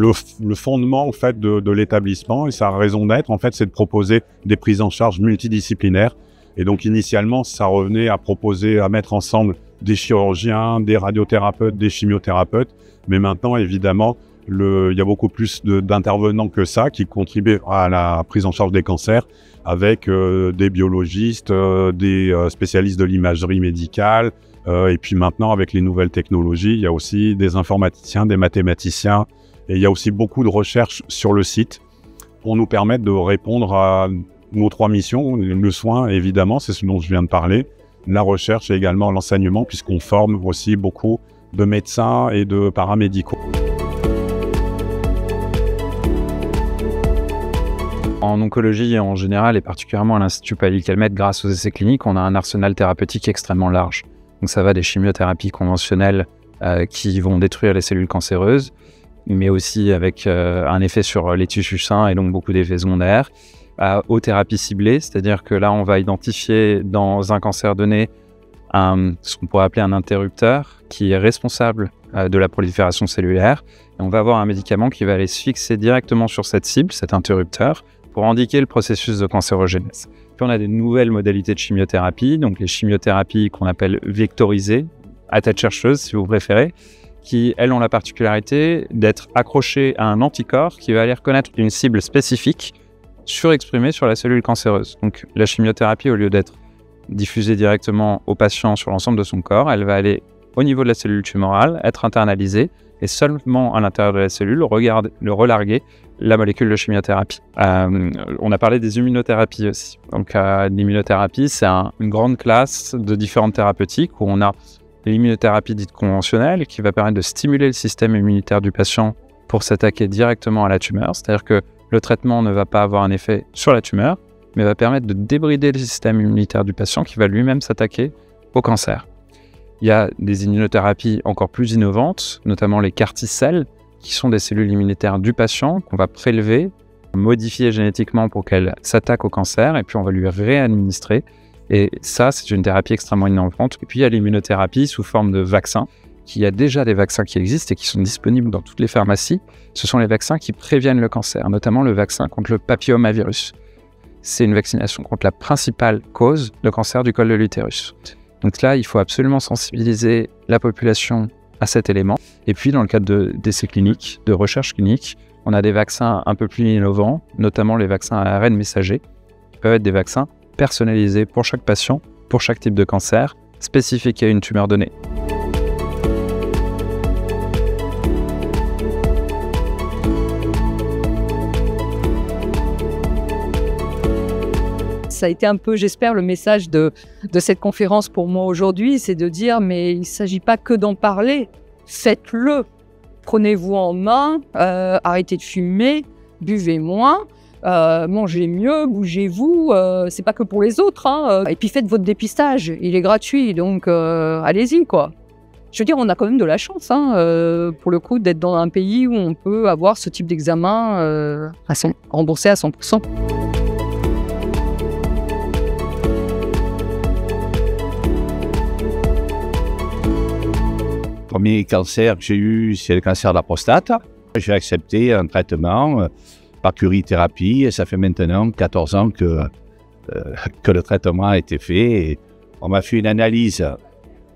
Le fondement en fait de l'établissement et sa raison d'être en fait, c'est de proposer des prises en charge multidisciplinaires. Et donc initialement, ça revenait à mettre ensemble des chirurgiens, des radiothérapeutes, des chimiothérapeutes. Mais maintenant, évidemment, il y a beaucoup plus d'intervenants que ça qui contribuent à la prise en charge des cancers, avec des biologistes, des spécialistes de l'imagerie médicale. Et puis maintenant, avec les nouvelles technologies, il y a aussi des informaticiens, des mathématiciens. Et il y a aussi beaucoup de recherches sur le site pour nous permettre de répondre à nos 3 missions. Le soin, évidemment, c'est ce dont je viens de parler. La recherche et également l'enseignement, puisqu'on forme aussi beaucoup de médecins et de paramédicaux. En oncologie en général, et particulièrement à l'Institut Paoli-Calmettes, grâce aux essais cliniques, on a un arsenal thérapeutique extrêmement large. Donc ça va des chimiothérapies conventionnelles qui vont détruire les cellules cancéreuses, mais aussi avec un effet sur les tissus sains et donc beaucoup d'effets secondaires, aux thérapies ciblées, c'est-à-dire que là, on va identifier dans un cancer donné ce qu'on pourrait appeler un interrupteur qui est responsable de la prolifération cellulaire. Et on va avoir un médicament qui va aller se fixer directement sur cette cible, cet interrupteur, pour indiquer le processus de cancérogénèse. Puis on a des nouvelles modalités de chimiothérapie, donc les chimiothérapies qu'on appelle vectorisées, à tête chercheuse si vous préférez, qui, elles, ont la particularité d'être accrochées à un anticorps qui va aller reconnaître une cible spécifique surexprimée sur la cellule cancéreuse. Donc la chimiothérapie, au lieu d'être diffusée directement au patient sur l'ensemble de son corps, elle va aller au niveau de la cellule tumorale, être internalisée et seulement à l'intérieur de la cellule, relarguer la molécule de chimiothérapie. On a parlé des immunothérapies aussi. Donc l'immunothérapie, c'est une grande classe de différentes thérapeutiques où on a l'immunothérapie dite conventionnelle qui va permettre de stimuler le système immunitaire du patient pour s'attaquer directement à la tumeur. C'est-à-dire que le traitement ne va pas avoir un effet sur la tumeur, mais va permettre de débrider le système immunitaire du patient qui va lui-même s'attaquer au cancer. Il y a des immunothérapies encore plus innovantes, notamment les CAR T-cells, qui sont des cellules immunitaires du patient qu'on va prélever, modifier génétiquement pour qu'elles s'attaquent au cancer, et puis on va lui réadministrer. Et ça, c'est une thérapie extrêmement innovante. Et puis il y a l'immunothérapie sous forme de vaccins. Il y a déjà des vaccins qui existent et qui sont disponibles dans toutes les pharmacies. Ce sont les vaccins qui préviennent le cancer, notamment le vaccin contre le papillomavirus. C'est une vaccination contre la principale cause de cancer du col de l'utérus. Donc là, il faut absolument sensibiliser la population à cet élément. Et puis, dans le cadre d'essais cliniques, de recherche clinique, on a des vaccins un peu plus innovants, notamment les vaccins à ARN messager, qui peuvent être des vaccins personnalisés pour chaque patient, pour chaque type de cancer, spécifiques à une tumeur donnée. Ça a été un peu, j'espère, le message de cette conférence pour moi aujourd'hui, c'est de dire, mais il ne s'agit pas que d'en parler, faites-le. Prenez-vous en main, arrêtez de fumer, buvez moins, mangez mieux, bougez-vous, c'est pas que pour les autres, hein. Et puis faites votre dépistage, il est gratuit, donc allez-y, quoi. Je veux dire, on a quand même de la chance, hein, pour le coup, d'être dans un pays où on peut avoir ce type d'examen remboursé à 100%. Le premier cancer que j'ai eu, c'est le cancer de la prostate. J'ai accepté un traitement par curithérapie et ça fait maintenant 14 ans que le traitement a été fait. Et on m'a fait une analyse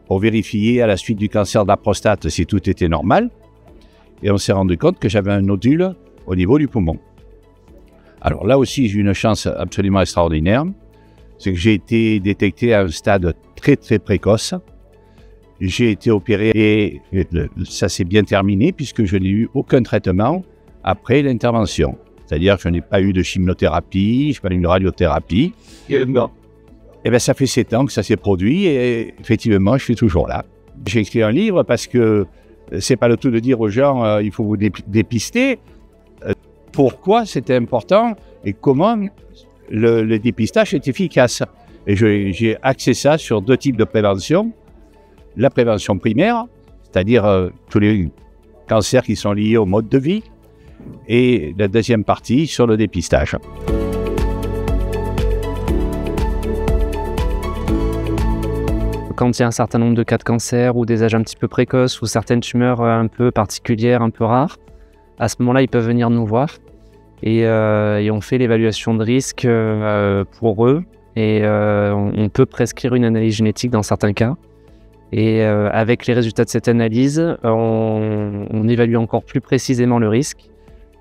pour vérifier à la suite du cancer de la prostate si tout était normal. Et on s'est rendu compte que j'avais un nodule au niveau du poumon. Alors là aussi, j'ai eu une chance absolument extraordinaire. C'est que j'ai été détecté à un stade très très précoce. J'ai été opéré et ça s'est bien terminé puisque je n'ai eu aucun traitement après l'intervention. C'est-à-dire que je n'ai pas eu de chimiothérapie, je n'ai pas eu de radiothérapie. Et bien ça fait 7 ans que ça s'est produit et effectivement je suis toujours là. J'ai écrit un livre parce que c'est pas le tout de dire aux gens il faut vous dépister. Pourquoi c'était important et comment le dépistage est efficace. Et j'ai axé ça sur 2 types de prévention. La prévention primaire, c'est-à-dire tous les cancers qui sont liés au mode de vie, et la deuxième partie sur le dépistage. Quand il y a un certain nombre de cas de cancer ou des âges un petit peu précoces ou certaines tumeurs un peu particulières, un peu rares, à ce moment-là, ils peuvent venir nous voir et on fait l'évaluation de risque pour eux et on peut prescrire une analyse génétique dans certains cas. Et avec les résultats de cette analyse, on évalue encore plus précisément le risque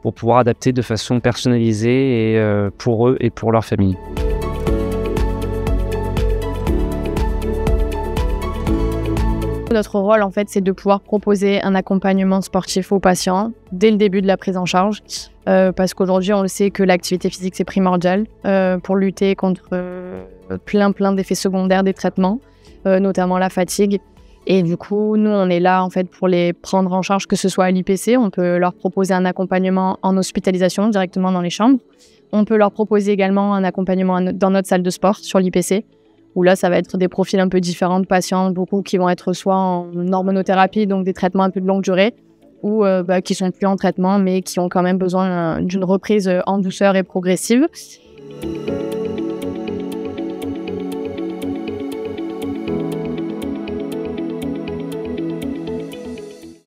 pour pouvoir adapter de façon personnalisée et, pour eux et pour leur famille. Notre rôle, en fait, c'est de pouvoir proposer un accompagnement sportif aux patients dès le début de la prise en charge. Parce qu'aujourd'hui, on le sait que l'activité physique, c'est primordial pour lutter contre plein d'effets secondaires des traitements, notamment la fatigue. Et du coup, nous, on est là en fait pour les prendre en charge, que ce soit à l'IPC. On peut leur proposer un accompagnement en hospitalisation directement dans les chambres. On peut leur proposer également un accompagnement dans notre salle de sport sur l'IPC, où là, ça va être des profils un peu différents de patients, beaucoup qui vont être soit en hormonothérapie, donc des traitements un peu de longue durée, ou qui sont plus en traitement, mais qui ont quand même besoin d'une reprise en douceur et progressive.